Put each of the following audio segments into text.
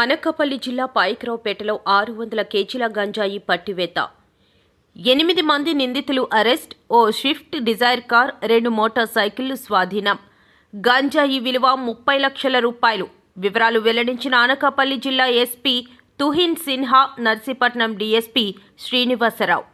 అనకాపల్లి జిల్లా పాయకరావుపేటలో 600 కేజీల గంజాయి పట్టివేత. 8 మంది నిందితులు అరెస్ట్. ఓ స్విఫ్ట్ డిజైర్ కార్, 2 మోటార్ సైకిళ్లు స్వాధీనం. గంజాయి విలువ 30 లక్షల రూపాయలు. వివరాలు వెల్లడించిన అనకాపల్లి జిల్లా ఎస్పీ తుహిన్ సిన్హా, నర్సీపట్నం డీఎస్పీ శ్రీనివాసరావు.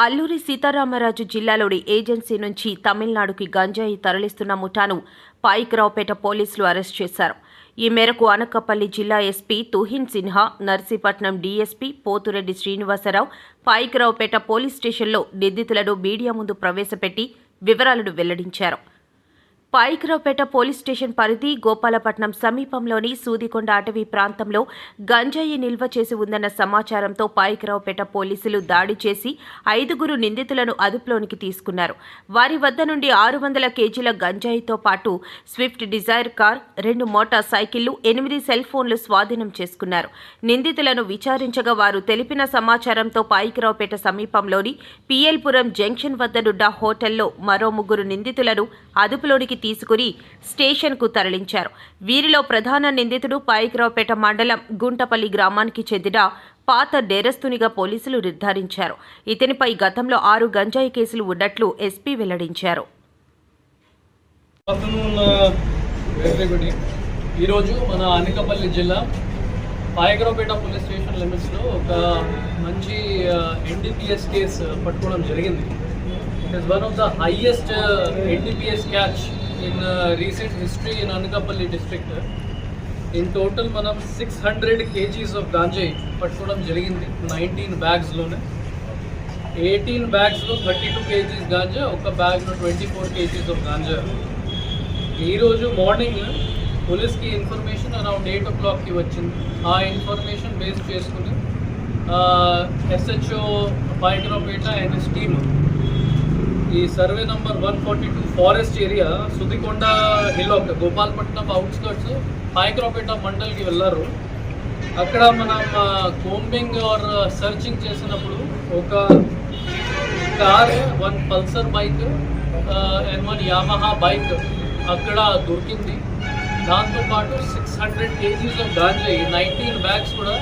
అల్లూరి సీతారామరాజు జిల్లాలోని ఏజెన్సీ నుంచి తమిళనాడుకి గంజాయి తరలిస్తున్న ముఠాను పాయకరావుపేట పోలీసులు అరెస్ట్ చేశారు. ఈ మేరకు అనకాపల్లి జిల్లా SP Tuhin Sinha, Narsipatnam DSP Pothureddy Srinivasarao Payakaraopeta police స్టేషన్లో నిందితులను మీడియా ముందు ప్రవేశపెట్టి వివరాలను వెల్లడించారు. పాయకరావుపేట పోలీస్ స్టేషన్ పరిధి గోపాలపట్నం సమీపంలోని సూదికొండ అటవీ ప్రాంతంలో గంజాయి నిల్వ చేసి ఉందన్న సమాచారంతో పాయకరావుపేట పోలీసులు దాడి చేసి 5 నిందితులను అదుపులోనికి తీసుకున్నారు. వారి వద్ద నుండి 600 కేజీల గంజాయితో పాటు స్విఫ్ట్ డిజైర్ కార్, 2 మోటార్ సైకిళ్లు, 8 సెల్ ఫోన్లు స్వాధీనం చేసుకున్నారు. నిందితులను విచారించగా వారు తెలిపిన సమాచారంతో పాయకరావుపేట సమీపంలోని పిఎల్పురం జంక్షన్ వద్దనున్న హోటల్లో మరో 3 నిందితులను అదుపులోనికి తీసుకుని స్టేషన్కు తరలించారు. వీరిలో ప్రధాన నిందితుడు పాయకరావుపేట మండలం గుంటపల్లి గ్రామానికి చెందిన పాత నేరస్తునిగా పోలీసులు నిర్ధారించారు. ఇతనిపై గతంలో 6 గంజాయి కేసులు ఉన్నట్లు ఎస్పీ వెల్లడించారు. ఈరోజు మన అనకాపల్లి జిల్లా పాయకరావుపేట పోలీస్ స్టేషన్ లిమిట్స్లో ఒక మంచి NDPS కేసు పట్టుకోవడం జరిగింది. It is one of the highest NDPS catch in recent history in Anakapalli district. In total మనం 600 kgs of ganjai పట్టుకోవడం జరిగింది. 19 bags లోనే 18 bags లో 32 kgs గాంజా, ఒక బ్యాగ్ లో 24 kgs of గాంజా. ఈరోజు మార్నింగ్ పోలీస్కి ఇన్ఫర్మేషన్ అరౌండ్ 8 o'clockకి వచ్చింది. ఆ ఇన్ఫర్మేషన్ బేస్ చేసుకుని SHO Payakaraopeta and his team ఈ survey number 142 forest area Sudikonda hill Gopalapatnam outskirts Payakaraopeta మండల్కి వెళ్ళారు. అక్కడ మనం కోంబింగ్ ఆర్ సర్చింగ్ చేసినప్పుడు ఒక car, 1 Pulsar bike and 1 Yamaha bike అక్కడ దొరికింది. దాంతోపాటు 600 kgs ఆఫ్ గాంజాయి, 19 బ్యాగ్స్ కూడా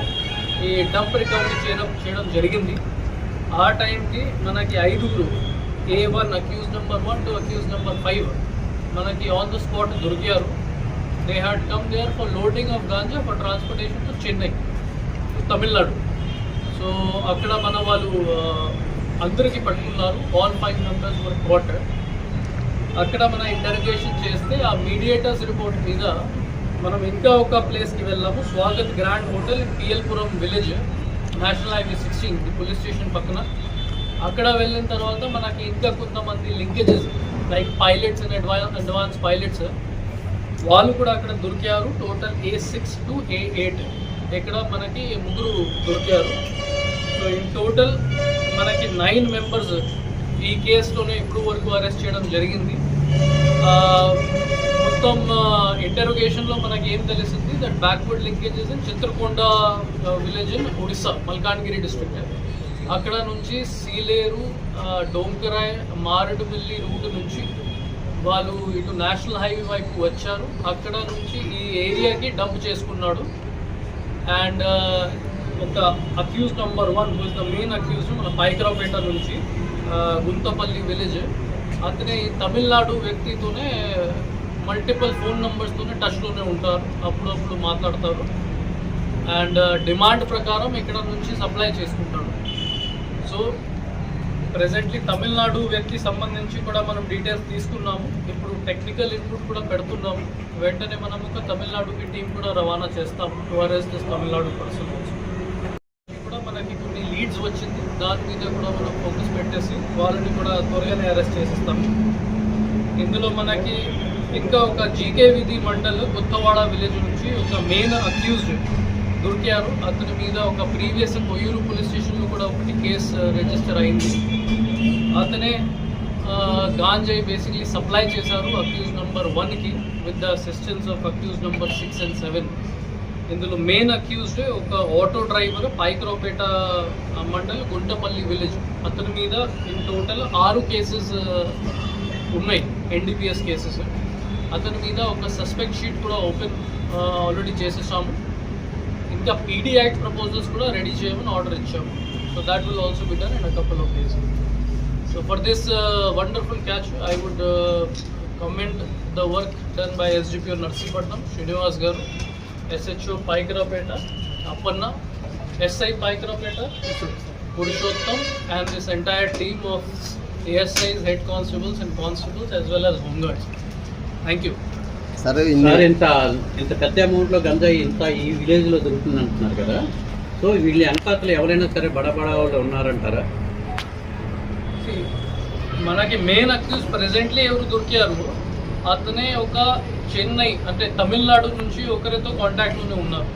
ఈ డంప్ రికవరీ చేయడం జరిగింది. ఆ టైంకి మనకి 5 A1 accused number 1 to accused number 5 మనకి ఆన్ ద స్పాట్ దొరికారు. They had come there for loading of ganja for transportation to Chennai, Tamil Nadu. So అక్కడ మన వాళ్ళు అందరికీ పట్టుకున్నారు. All 5 members were caught. అక్కడ మన ఇంటర్గేషన్ చేస్తే ఆ మీడియేటర్స్ రిపోర్ట్ మీద మనం ఇంకా ఒక ప్లేస్కి వెళ్ళాము. Swagat grand hotel, PLPuram village, national highway 16 police station పక్కన. అక్కడ వెళ్ళిన తర్వాత మనకి ఇంకా కొంతమంది linkages like pilots and advance pilots వాళ్ళు కూడా అక్కడ దొరికారు. టోటల్ A6 to A8 ఇక్కడ మనకి 3 దొరికారు. సో ఇన్ టోటల్ మనకి 9 members ఈ కేసులోనే ఇప్పుడు వరకు అరెస్ట్ చేయడం జరిగింది. మొత్తం ఇంటరోగేషన్లో మనకి ఏం తెలిసింది, that backward linkages in Chitrakonda village in Odisha, Malkangiri district. అక్కడ నుంచి సీలేరు, డోంకరాయ్, మారేడుమిల్లి రూట్ నుంచి వాళ్ళు ఇటు నేషనల్ హైవే వైపు వచ్చారు. అక్కడ నుంచి ఈ ఏరియాకి డంప్ చేసుకున్నాడు. అండ్ ఒక accused number 1 who is the main accused మన పాయకరావుపేట నుంచి గుంతపల్లి విలేజ్. అతనే తమిళనాడు వ్యక్తితోనే మల్టిపుల్ ఫోన్ నెంబర్స్తోనే టచ్లోనే ఉంటారు, అప్పుడప్పుడు మాట్లాడతారు. అండ్ డిమాండ్ ప్రకారం ఇక్కడ నుంచి సప్లై చేసుకుంటాడు. సో ప్రెజెంట్లీ తమిళనాడు వ్యక్తి సంబంధించి కూడా మనం డీటెయిల్స్ తీసుకున్నాము. ఇప్పుడు టెక్నికల్ ఇన్పుట్ కూడా పెడుతున్నాము. వెంటనే మనం ఒక తమిళనాడుకి టీం కూడా రవాణా చేస్తాము to arrest this Tamil Nadu person. కూడా మనకి కొన్ని లీడ్స్ వచ్చింది, దాని మీద కూడా మనం ఫోకస్ పెట్టేసి వాళ్ళని కూడా త్వరగానే అరెస్ట్ చేసేస్తాము. ఇందులో మనకి ఇంకా ఒక జీకే విధి మండల్ కొత్తవాడ విలేజ్ నుంచి ఒక మెయిన్ అక్యూజ్డ్ దొరికారు. అతని మీద ఒక ప్రీవియస్ కొయ్యూరు పోలీస్ స్టేషన్లో కూడా ఒకటి కేసు రిజిస్టర్ అయింది. అతనే గాంజాయి బేసిక్లీ సప్లై చేశారు అక్యూజ్ నెంబర్ 1కి with the assistance of accused number 6 and 7. ఇందులో మెయిన్ అక్యూజ్డ్ ఒక auto driver, Payakaraopeta mandal Guntapalli village. అతని మీద ఇన్ టోటల్ 6 కేసెస్ ఉన్నాయి, NDPS కేసెస్. అతని మీద ఒక సస్పెక్ట్ షీట్ కూడా ఓపెన్ ఆల్రెడీ చేసేసాము. ఇంకా పీడీ యాక్ట్ ప్రపోజల్స్ కూడా రెడీ చేయమని ఆర్డర్ ఇచ్చాము. So that will also be done in a couple of days. So for this wonderful catch I would commend the work done by SGPO Narsipatnam, Srinivas garu, SHO Paikarapeta, Appanna, SI Paikarapeta, Purushottam, and this entire team of ASIs, head constables and constables as well as home guards. Thank you. Sir ఇంత పెద్ద అమౌంట్లో గంజాయి ఇంత ఈ విలేజ్లో దొరుకుతుంది అంటున్నారు కదా, so వీళ్ళ వెనకాతలు ఎవరైనా సరే బడబడ వాళ్ళు ఉన్నారంటారా? మనకి మెయిన్ అక్యూజ్ ప్రెసెంట్లీ ఎవరు దొరికారు, అతనే ఒక చెన్నై అంటే తమిళనాడు నుంచి ఒకరితో కాంటాక్ట్లోనే ఉన్నారు.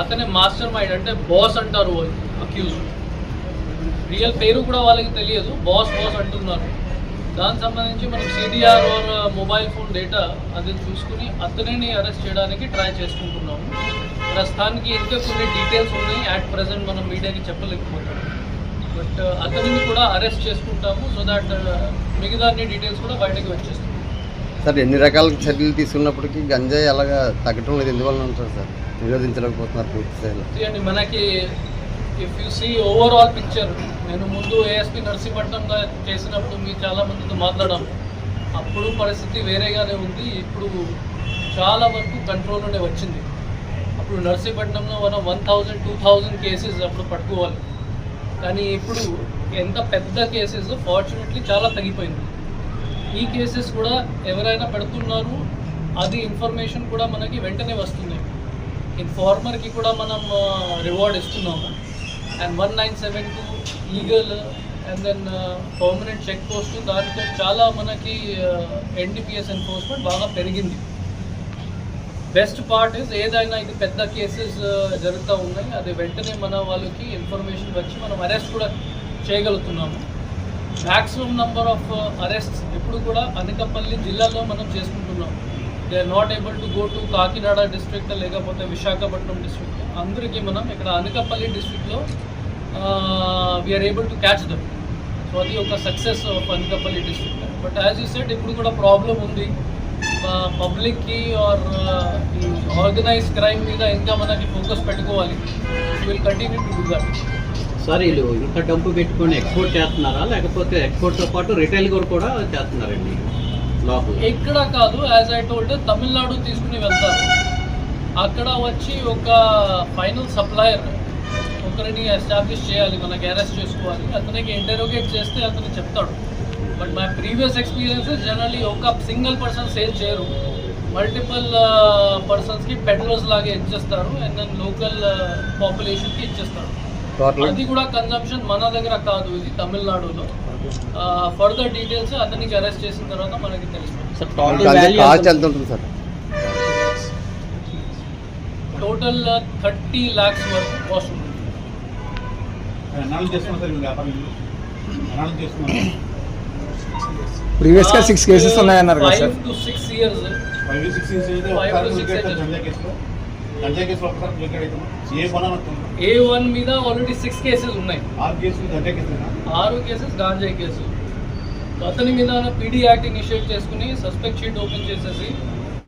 అతనే మాస్టర్ మైండ్ అంటే బాస్ అంటారు అక్యూజ్. రియల్ పేరు కూడా వాళ్ళకి తెలియదు, బాస్ అంటున్నారు. దానికి సంబంధించి మనం CDR or mobile phone data అది చూసుకుని అతనిని అరెస్ట్ చేయడానికి ట్రై చేసుకుంటున్నాము. ప్రస్తుతానికి ఇంకా కొన్ని డీటెయిల్స్ ఉన్నాయి, యాట్ ప్రజెంట్ మనం మీడియాకి చెప్పలేకపోతాం. బట్ అతనిని కూడా అరెస్ట్ చేసుకుంటాము సో దాట్ మిగతా అన్ని డీటెయిల్స్ కూడా బయటకు వచ్చేస్తాం. సార్ ఎన్ని రకాల చర్యలు తీసుకున్నప్పటికీ గంజాయి అలాగా తగ్గటం లేదు, ఎందువల్ల ఉంటారు సార్? నిరోధించలేకపోతున్నారు పూర్తి స్థాయిలో. అండి మనకి if you see overall picture, నేను ముందు ఏఎస్పీ నర్సీపట్నంగా చేసినప్పుడు మీరు చాలా మందితో మాట్లాడాము. అప్పుడు పరిస్థితి వేరేగానే ఉంది, ఇప్పుడు చాలా వరకు కంట్రోల్లోనే వచ్చింది. అప్పుడు నర్సీపట్నంలో మనం 1000-2000 కేసెస్ అప్పుడు పట్టుకోవాలి, కానీ ఇప్పుడు ఎంత పెద్ద కేసెస్ ఫార్చునేట్లీ చాలా తగ్గిపోయింది. ఈ కేసెస్ కూడా ఎవరైనా పెడుతున్నారు, అది ఇన్ఫర్మేషన్ కూడా మనకి వెంటనే వస్తుంది. ఇన్ఫార్మర్కి కూడా మనం రివార్డ్ ఇస్తున్నాము. And 1972 legal and then permanent check post, దాంతో చాలా మనకి ఎన్డీపీఎస్ ఎన్ఫోర్స్మెంట్ బాగా పెరిగింది. బెస్ట్ పార్ట్ ఇస్ ఏదైనా ఇది పెద్ద కేసెస్ జరుగుతూ ఉన్నాయి, అది వెంటనే మన వాళ్ళకి ఇన్ఫర్మేషన్ వచ్చి మనం అరెస్ట్ కూడా చేయగలుగుతున్నాము. మ్యాక్సిమం నంబర్ ఆఫ్ అరెస్ట్స్ ఇప్పుడు కూడా అనకాపల్లి జిల్లాలో మనం చేసుకుంటున్నాం. They are not able to go to Kakinada district లేకపోతే విశాఖపట్నం డిస్ట్రిక్ట్. అందరికీ మనం ఇక్కడ అనకాపల్లి డిస్ట్రిక్ట్లో we are able to catch them. So అది ఒక success of Anakapalli district. But as you said ఇప్పుడు కూడా ప్రాబ్లం ఉంది పబ్లిక్కి ఆర్ ఈ ఆర్గనైజ్ క్రైమ్ మీద ఇంకా మనకి ఫోకస్ పెట్టుకోవాలి. Will continue to do that. Sir వీళ్ళు ఇంత డబ్బు పెట్టుకొని ఎక్స్పోర్ట్ చేస్తున్నారా, లేకపోతే ఎక్స్పోర్ట్తో పాటు రిటైల్ కూడా చేస్తున్నారండి లోపల? ఎక్కడ కాదు, యాజ్ ఐ టోల్డ్ తమిళనాడు తీసుకుని వెళ్తారు. అక్కడ వచ్చి ఒక ఫైనల్ సప్లయర్ ఒకరిని ఎస్టాబ్లిష్ చేయాలి, మనకి అరెస్ట్ చేసుకోవాలి. అతనికి ఇంటరోగేట్ చేస్తే అతను చెప్తాడు. But my previous experiences generally ఒక సింగిల్ పర్సన్ సేల్ చేయరు, మల్టిపుల్ పర్సన్స్కి పెడ్లర్స్ లాగా ఇచ్చేస్తారు అండ్ దెన్ లోకల్ పాపులేషన్కి ఇచ్చేస్తారు. అది కూడా కన్జంప్షన్ మన దగ్గర కాదు, ఇది తమిళనాడులో. ఫర్దర్ డీటెయిల్స్ అతనికి అరెస్ట్ చేసిన తర్వాత మనకి తెలుస్తుంది. టోటల్ 30 lakhs వరకు కాస్ట్ ఉంటుంది. ప్రీవియస్ గా 6 కేసెస్ ఉన్నాయన్నారు కదా సార్. 5 to 6 years. A1 మీద ఆల్రెడీ 6 కేసెస్ ఉన్నాయి. 6 కేసెస్ గాంజాయి కేసు. అతని మీద పీడీ యాక్ట్ ఇనిషియేట్ చేసుకుని సస్పెక్ట్ షీట్ ఓపెన్ చేసేసి